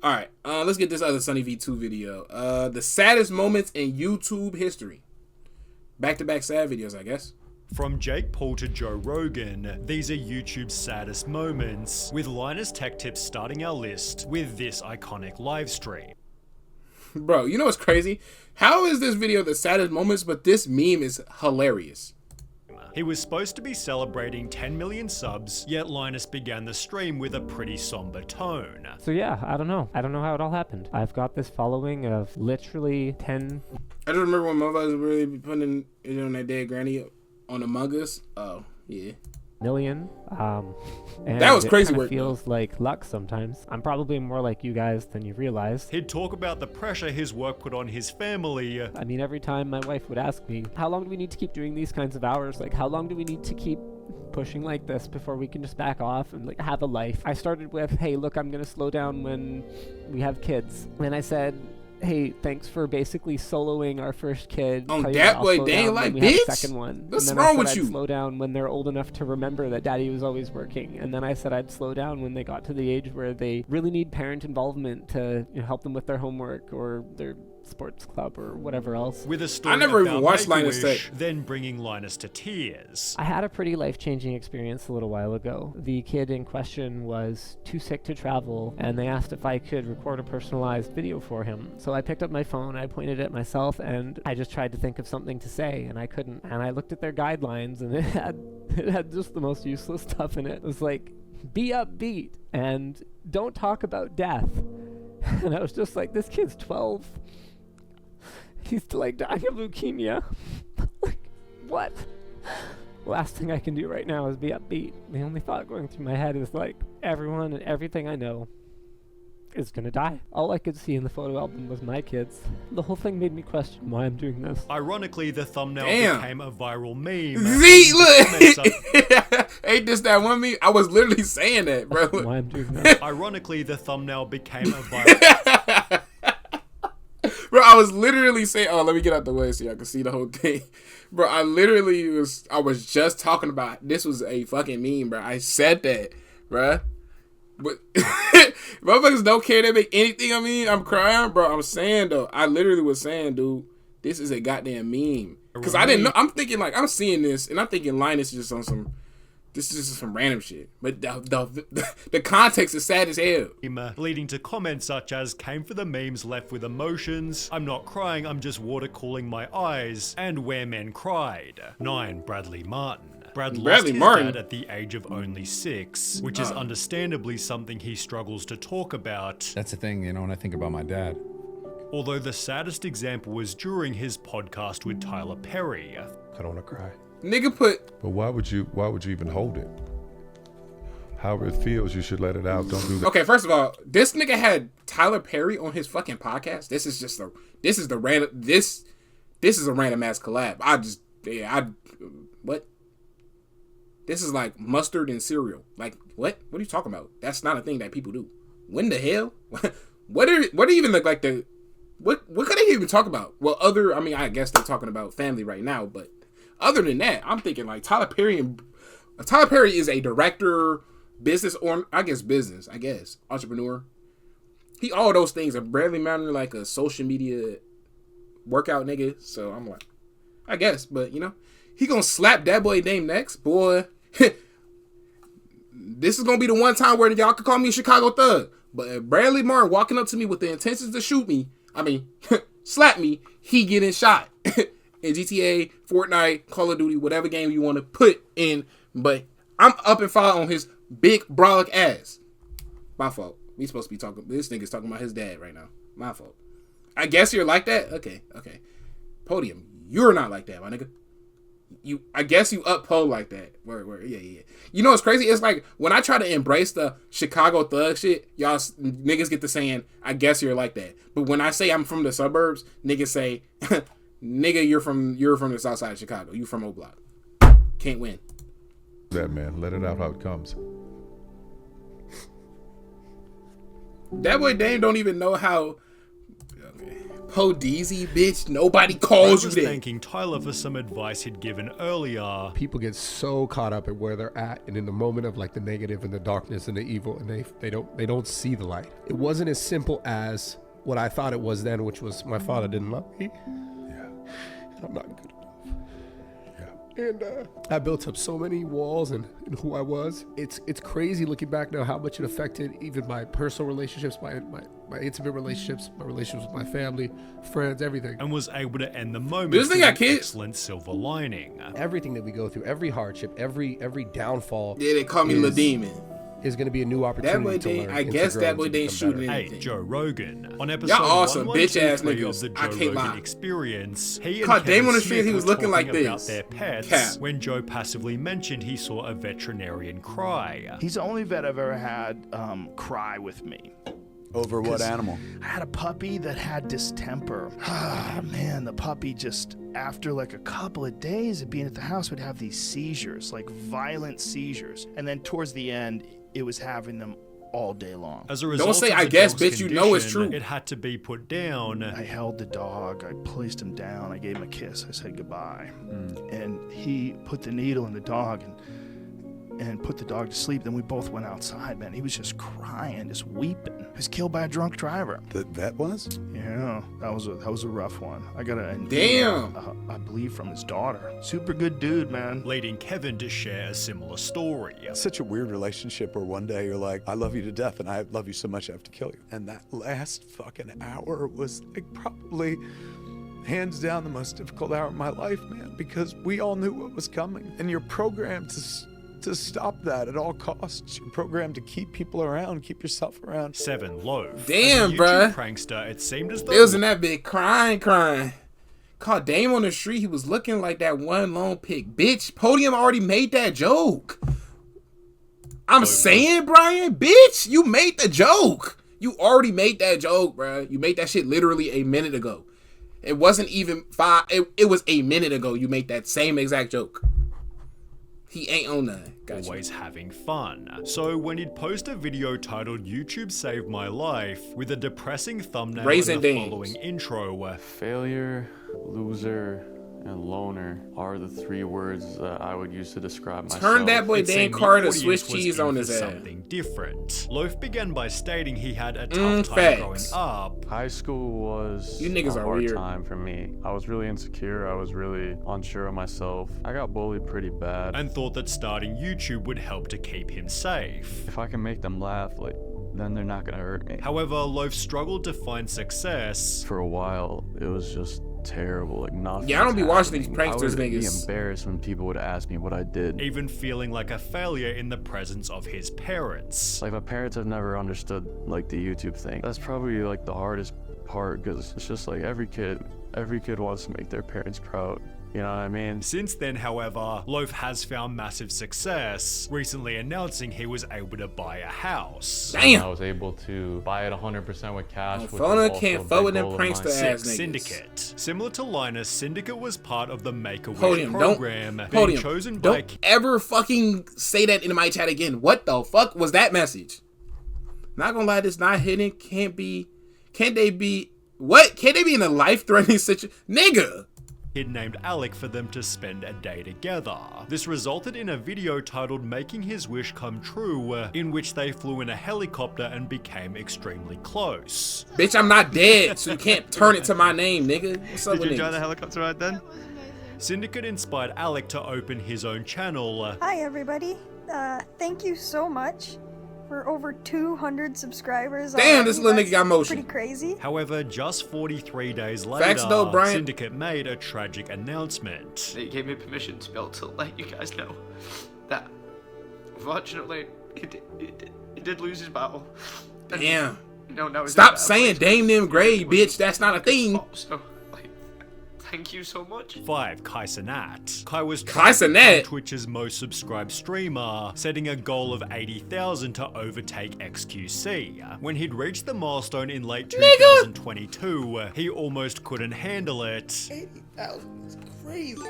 All right, let's get this other SunnyV2 video. The saddest moments in YouTube history. Back-to-back sad videos, I guess. From Jake Paul to Joe Rogan, these are YouTube's saddest moments, with Linus Tech Tips starting our list with this iconic live stream. Bro, you know what's crazy? How is this video the saddest moments, but this meme is hilarious? He was supposed to be celebrating 10 million subs, yet Linus began the stream with a pretty somber tone. So yeah, I don't know how it all happened. I've got this following of literally 10... I just remember when motherfuckers really be putting it on that dead granny on Among Us. Oh, yeah. Million. And that was crazy work. It feels like luck sometimes. I'm probably more like you guys than you realize. He'd talk about the pressure his work put on his family. I mean, every time my wife would ask me, how long do we need to keep doing these kinds of hours? Like, how long do we need to keep pushing like this before we can just back off and like have a life? I started with, hey, look, I'm gonna slow down when we have kids. And I said, hey, thanks for basically soloing our first kid. On DatboiDame, like, bitch? Second one. What's and then wrong I with said you? I'd slow down when they're old enough to remember that daddy was always working. And then I said I'd slow down when they got to the age where they really need parent involvement to help them with their homework or their sports club or whatever else. With a story I never even about watched Make-A-Wish, Linus Tech. then bringing Linus to tears. I had a pretty life-changing experience a little while ago. The kid in question was too sick to travel, and they asked if I could record a personalized video for him. So I picked up my phone, I pointed at myself, and I just tried to think of something to say, and I couldn't. And I looked at their guidelines, and it had just the most useless stuff in it. It was like, be upbeat, and don't talk about death. And I was just like, this kid's 12. He's like dying of leukemia. Like, what? Last thing I can do right now is be upbeat. The only thought going through my head is like, everyone and everything I know is gonna die. All I could see in the photo album was my kids. The whole thing made me question why I'm doing this. Ironically, the thumbnail became a viral meme. Z, look! Ain't this that one meme? I was literally saying that, bro. Why I'm doing that. Ironically, the thumbnail became a viral... Bro, I was literally saying, oh, let me get out the way so y'all can see the whole thing. Bro, I was just talking about, this was a fucking meme, bro. I said that, bro. But motherfuckers don't care. They make anything I mean. I'm crying, bro. I'm saying, though. I literally was saying, dude, this is a goddamn meme. Because I didn't know. I'm thinking, like, I'm seeing this, and I'm thinking Linus is just on some... This is just some random shit. But the context is sad as hell. Leading to comments such as, came for the memes left with emotions, I'm not crying, I'm just water cooling my eyes, and where men cried. 9. Bradley Martin. Brad lost his dad at the age of only 6, which is understandably something he struggles to talk about. That's the thing, when I think about my dad. Although the saddest example was during his podcast with Tyler Perry. I don't want to cry. Nigga put... But why would you even hold it? However it feels, you should let it out. Don't do that. Okay, first of all, this nigga had Tyler Perry on his fucking podcast. This is a random ass collab. What? This is like mustard and cereal. Like, what? What are you talking about? That's not a thing that people do. When the hell? What even look like the... What could they even talk about? Well, I guess they're talking about family right now, but other than that, I'm thinking like Tyler Perry is a director, entrepreneur. He all those things. And Bradley Martin like a social media workout nigga. So I'm like, I guess, but he gonna slap DatboiDame next, boy. This is gonna be the one time where y'all can call me a Chicago thug. But if Bradley Martin walking up to me with the intentions to shoot me, slap me, he getting shot. In GTA, Fortnite, Call of Duty, whatever game you want to put in, but I'm up and fire on his big brolic ass. My fault. We supposed to be talking. This nigga's talking about his dad right now. My fault. I guess you're like that. Okay. Podium, you're not like that, my nigga. I guess you uphold like that. Word. Yeah. You know what's crazy? It's like when I try to embrace the Chicago thug shit, y'all niggas get to saying, I guess you're like that. But when I say I'm from the suburbs, niggas say, nigga, you're from the south side of Chicago. You from O-Block. Can't win. That man, let it out how it comes. Podeezy, bitch. Nobody calls I you was that. thanking Tyler for some advice he'd given earlier. People get so caught up in where they're at and in the moment of like the negative and the darkness and the evil, and they don't see the light. It wasn't as simple as what I thought it was then, which was my father didn't love me. Yeah. I'm not good enough. Yeah. And I built up so many walls and who I was. It's crazy looking back now how much it affected even my personal relationships, my intimate relationships, my relationships with my family, friends, everything. And was able to end the moment This thing with got an kids? excellent silver lining. Everything that we go through, every hardship, every downfall. Yeah, they call me La is- Demon. Is going to be a new That opportunity boy to they, learn. I and to guess grow that and boy to they become shooting better. Hey, anything. Joe Rogan. On episode Y'all awesome, 112 bitch-ass niggas. of the I Joe can't Rogan lie. Experience, he and Caught Dame Kevin on the street, Smith he was were looking like talking about this. their pets Cap. when Joe passively mentioned he saw a veterinarian cry. He's the only vet I've ever had cry with me. Over what 'Cause animal? I had a puppy that had distemper. Ah, man, the puppy just, after like a couple of days of being at the house, would have these seizures, like violent seizures. And then towards the end, it was having them all day long. As a result say, of I the guess, dog's bitch, you know it's condition, true. It had to be put down. I held the dog, I placed him down, I gave him a kiss, I said goodbye. And he put the needle in the dog and put the dog to sleep. Then we both went outside, man. He was just crying, just weeping. He was killed by a drunk driver. The vet was? Yeah, that was a rough one. I got a Damn. I believe from his daughter. Super good dude, man. Leading Kevin to share a similar story. It's such a weird relationship where one day you're like, I love you to death and I love you so much I have to kill you. And that last fucking hour was like probably hands down the most difficult hour of my life, man, because we all knew what was coming. And you're programmed to stop that at all costs. You're programmed to keep people around, keep yourself around. 7 Loaf. Damn, As a bruh. YouTube prankster, it seemed as though They was in that bit crying. Caught Dame on the street. He was looking like that one lone pick. Bitch, Podium already made that joke. I'm saying, Brian, bitch, you made the joke. You already made that joke, bruh. You made that shit literally a minute ago. It wasn't even 5. It was a minute ago. You made that same exact joke. He ain't on that. Gotcha. always having fun. So when he'd post a video titled YouTube Saved My Life with a depressing thumbnail Raisin and the Dames. following intro, Failure, loser, and loner are the 3 words that I would use to describe myself. Turn that boy it Dan seemed the Carter audience Swiss was cheese in on for his ass. something different. Loaf began by stating he had a tough time facts. growing up. High school was You niggas a are hard weird. time for me. I was really insecure. I was really unsure of myself. I got bullied pretty bad. And thought that starting YouTube would help to keep him safe. If I can make them laugh, then they're not gonna hurt me. However, Loaf struggled to find success. For a while, it was just terrible. Nothing. Yeah, I don't be watching these pranksters I would be niggas. embarrassed when people would ask me what I did. Even feeling like a failure in the presence of his parents. My parents have never understood the YouTube thing. That's probably the hardest part, because it's just every kid wants to make their parents proud. You know what I mean? Since then, however, Loaf has found massive success, recently announcing he was able to buy a house. Damn. I was able to buy it 100% with cash. which was Phona also can't a fuck big with them goal of mine. prankster ass niggas. Syndicate. Similar to Linus, Syndicate was part of the Make-A-Wish Podium, program, being Podium, chosen by... don't ever fucking say that in my chat again. What the fuck was that message? Not gonna lie, this not hidden. Can't they be in a life-threatening situation? Nigga! Kid named Alec for them to spend a day together. This resulted in a video titled Making His Wish Come True, in which they flew in a helicopter and became extremely close. Bitch, I'm not dead, so you can't turn it to my name, nigga. What's up with niggas? helicopter ride then? Syndicate inspired Alec to open his own channel, Hi everybody. Thank you so much for over 200 subscribers. Damn, already. this little nigga That's got motion. Pretty crazy. However, just 43 days later, Facts though, Brian. Syndicate made a tragic announcement. They gave me permission to be able to let you guys know that, unfortunately, he did lose his battle. And, Damn. No, he's in a Stop better saying place. Dame them grave, bitch. That's not a thing. So, thank you so much. 5. Kai Cenat. Kai was Kai Cenat? Twitch's most subscribed streamer, setting a goal of 80,000 to overtake XQC. When he'd reached the milestone in late 2022, he almost couldn't handle it. 80,000 is crazy.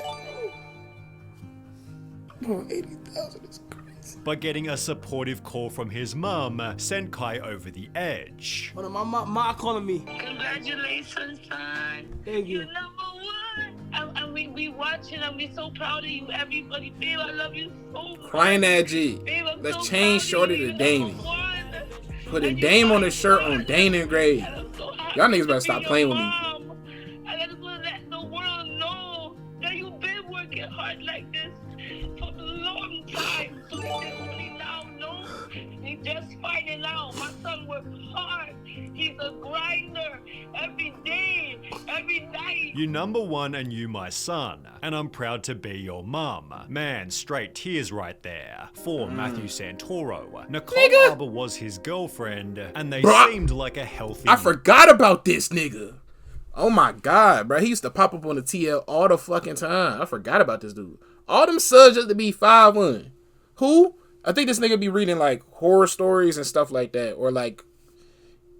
Bro, 80,000 is crazy. But getting a supportive call from his mum sent Kai over the edge. Hold on, my mom calling me. Congratulations, son. Thank you. You're number one. And we watching and we so proud of you, everybody. Babe, I love you so much. Crying that G. Babe, I'm Let's so change proud of Shorty you. to You're Damon. number one. Put a And Dame you on the shirt on Dane and Grave. Y'all niggas better stop playing with me. And I just want to let the world know that you've been working hard like this for a long time. So they only now know you just finding out. My son works hard. He's a grinder every day, every night. You number one and you my son, and I'm proud to be your mum. Man, straight tears right there. For Matthew Santoro, Nicole Arbor was his girlfriend, and they seemed like a healthy... I forgot about this nigga. Oh my god, bro. He used to pop up on the TL all the fucking time. I forgot about this dude. All them subs just to be 5'1". Who? I think this nigga be reading like horror stories and stuff like that, or like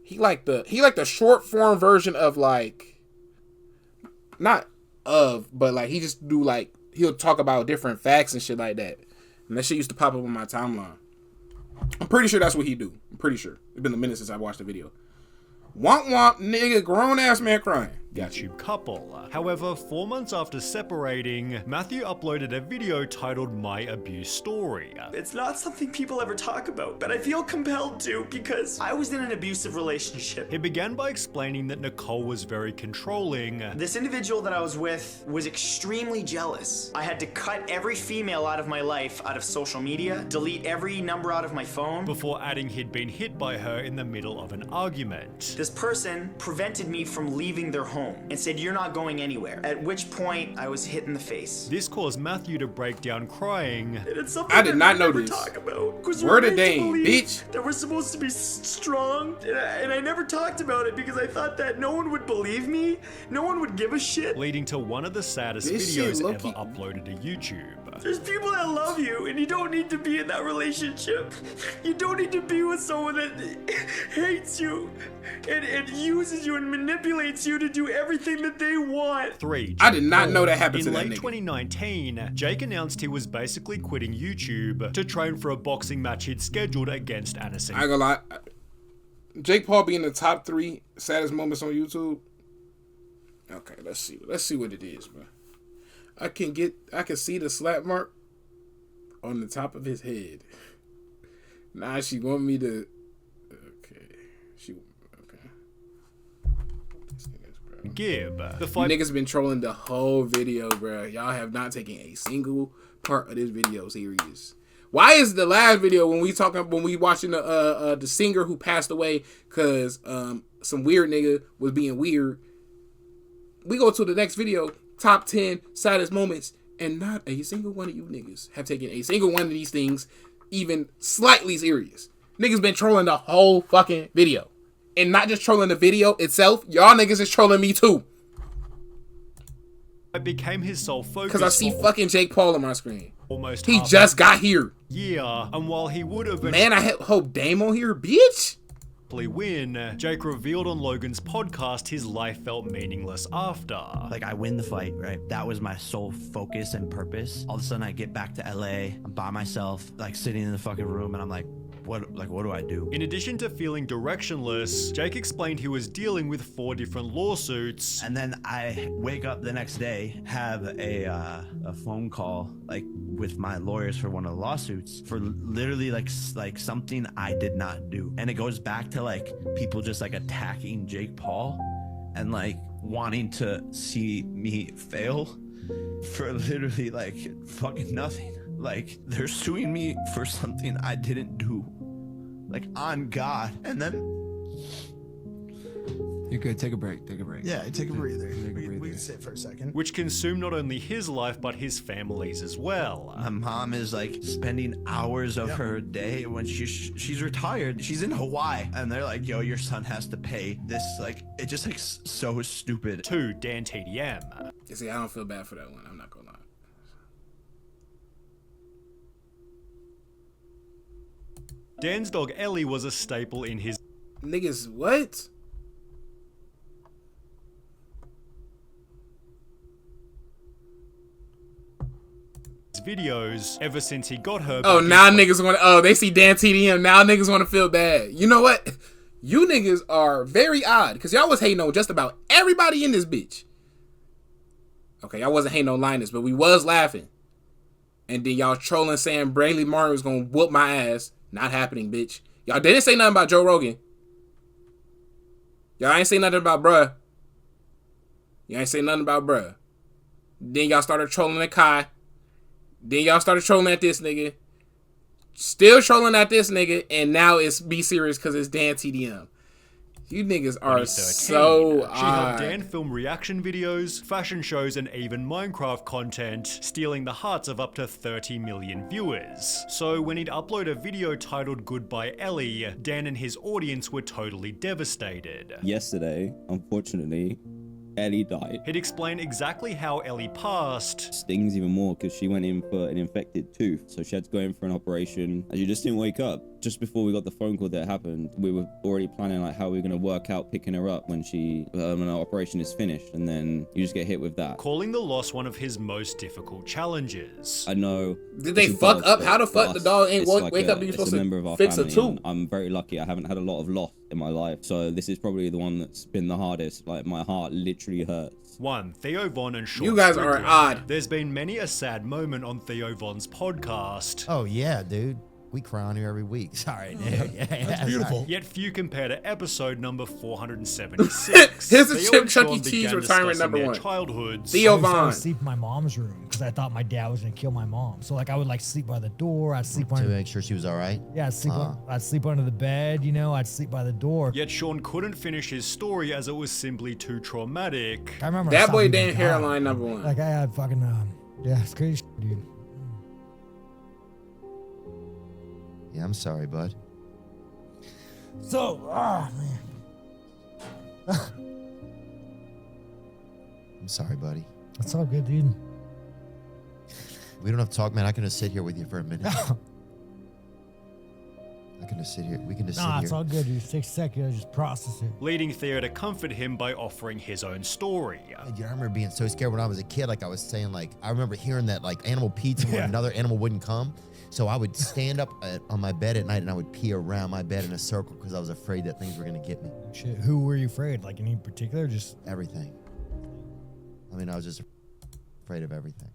he like the short form version of like, not of, but like he just do like, he'll talk about different facts and shit like that. And that shit used to pop up on my timeline. I'm pretty sure that's what he do. I'm pretty sure. It's been a minute since I watched the video. Womp womp, nigga, grown ass man crying. YouTube couple. However, 4 months after separating, Matthew uploaded a video titled My Abuse Story. It's not something people ever talk about, but I feel compelled to because I was in an abusive relationship. He began by explaining that Nicole was very controlling. This individual that I was with was extremely jealous. I had to cut every female out of my life out of social media, delete every number out of my phone. Before adding he'd been hit by her in the middle of an argument. This person prevented me from leaving their home and said, "You're not going anywhere." At which point I was hit in the face. This caused Matthew to break down crying. And it's something I did not know never this. talk about. Word of Dame, bitch. That we're supposed to be strong, and I never talked about it because I thought that no one would believe me, no one would give a shit. Leading to one of the saddest videos ever uploaded to YouTube. There's people that love you, and you don't need to be in that relationship. You don't need to be with someone that hates you and uses you and manipulates you to do everything that they want. I did not know that happened to In that late nigga. 2019, Jake announced he was basically quitting YouTube to train for a boxing match he'd scheduled against Anderson. I ain't gonna lie. Jake Paul being the top 3 saddest moments on YouTube. Okay, let's see. Let's see what it is, bro. I can see the slap mark on the top of his head. Now she want me to. Give the You niggas been trolling the whole video, bro. Y'all have not taken a single part of this video serious. Why is the last video when we watching the singer who passed away because some weird nigga was being weird? We go to the next video, top 10 saddest moments, and not a single one of you niggas have taken a single one of these things even slightly serious. Niggas been trolling the whole fucking video. And not just trolling the video itself, y'all niggas is trolling me too. It became his sole focus. Because I see fucking Jake Paul on my screen. Almost he just got here. Yeah, and while he would have... Man, I hope Dame on here, bitch. Win, Jake revealed on Logan's podcast his life felt meaningless after. Like, I win the fight, right? That was my sole focus and purpose. All of a sudden, I get back to LA, I'm by myself, like sitting in the fucking room, and I'm like, what do I do? In addition to feeling directionless, Jake explained he was dealing with 4 different lawsuits. And then I wake up the next day, have a phone call, like, with my lawyers for one of the lawsuits for literally like something I did not do. And it goes back to like people just like attacking Jake Paul and like wanting to see me fail for literally like fucking nothing. Like, they're suing me for something I didn't do. Like, on God. And then... You're good. Take a break. Take a break. Yeah, take a breather. We can sit for a second. Which consumed not only his life, but his family's as well. My mom is like spending hours of her day when she's retired. She's in Hawaii. And they're like, yo, your son has to pay this. Like, it just like so stupid. 2, Dan TDM. You see, I don't feel bad for that one. I'm not gonna lie. Dan's dog Ellie was a staple in his... Niggas, what? videos ever since he got her. Oh, now niggas want to. Oh, they see Dan TDM. Now niggas want to feel bad. You know what? You niggas are very odd because y'all was hating on just about everybody in this bitch. Okay, I wasn't hating on Linus, but we was laughing. And then y'all trolling saying Bradley Martin was gonna whoop my ass. Not happening, bitch. Y'all didn't say nothing about Joe Rogan. Y'all ain't say nothing about bruh. Y'all ain't say nothing about bruh. Then y'all started trolling at Kai. Then y'all started trolling at this nigga. Still trolling at this nigga. And now it's Be Serious because it's Dan TDM. You niggas are so odd. She helped Dan film reaction videos, fashion shows, and even Minecraft content, stealing the hearts of up to 30 million viewers. So when he'd upload a video titled Goodbye Ellie, Dan and his audience were totally devastated. Yesterday, unfortunately, Ellie died. He'd explain exactly how Ellie passed. Stings even more because she went in for an infected tooth, so she had to go in for an operation. And she just didn't wake up. Just before we got the phone call that happened, we were already planning like how we were going to work out picking her up when when our operation is finished, and then you just get hit with that. Calling the loss one of his most difficult challenges. I know. Did they fuck up? How the fuck the dog ain't wake up? You supposed to fix a tooth. I'm very lucky. I haven't had a lot of loss in my life, so this is probably the one that's been the hardest. Like my heart literally hurts. 1. Theo Von and Sean You guys Strickland. are odd. There's been many a sad moment on Theo Von's podcast. Oh yeah, dude. We cry on here every week. Sorry, dude. That's beautiful. Yet few compare to episode number 476. Here's the Theo Chip and Chuck E. Sean Cheese began retirement discussing number their one. childhoods. Theo I used to Von. sleep in my mom's room because I thought my dad was gonna kill my mom. So like I would like sleep by the door. I'd sleep To under. make sure she was all right. Yeah, I'd sleep under the bed. You know, I'd sleep by the door. Yet Sean couldn't finish his story as it was simply too traumatic. I remember That I boy stopped Dan even hairline dying. number one. Like I had fucking yeah, it's crazy, dude. Yeah, I'm sorry, bud. So, man. I'm sorry, buddy. That's all good, dude. We don't have to talk, man. I can just sit here with you for a minute. I can just sit here. We can just sit Nah, here. it's all good, dude. Just take a second, just process it. Leading Theo to comfort him by offering his own story. Yeah, dude, I remember being so scared when I was a kid. Like I was saying, like I remember hearing that like animal pizza when another animal wouldn't come. So I would stand up on my bed at night and I would pee around my bed in a circle because I was afraid that things were gonna get me. Shit, who were you afraid? Like any particular? Just everything. I mean, I was just afraid of everything.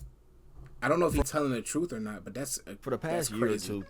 I don't know if he's telling the truth or not, but that's for the past year or two.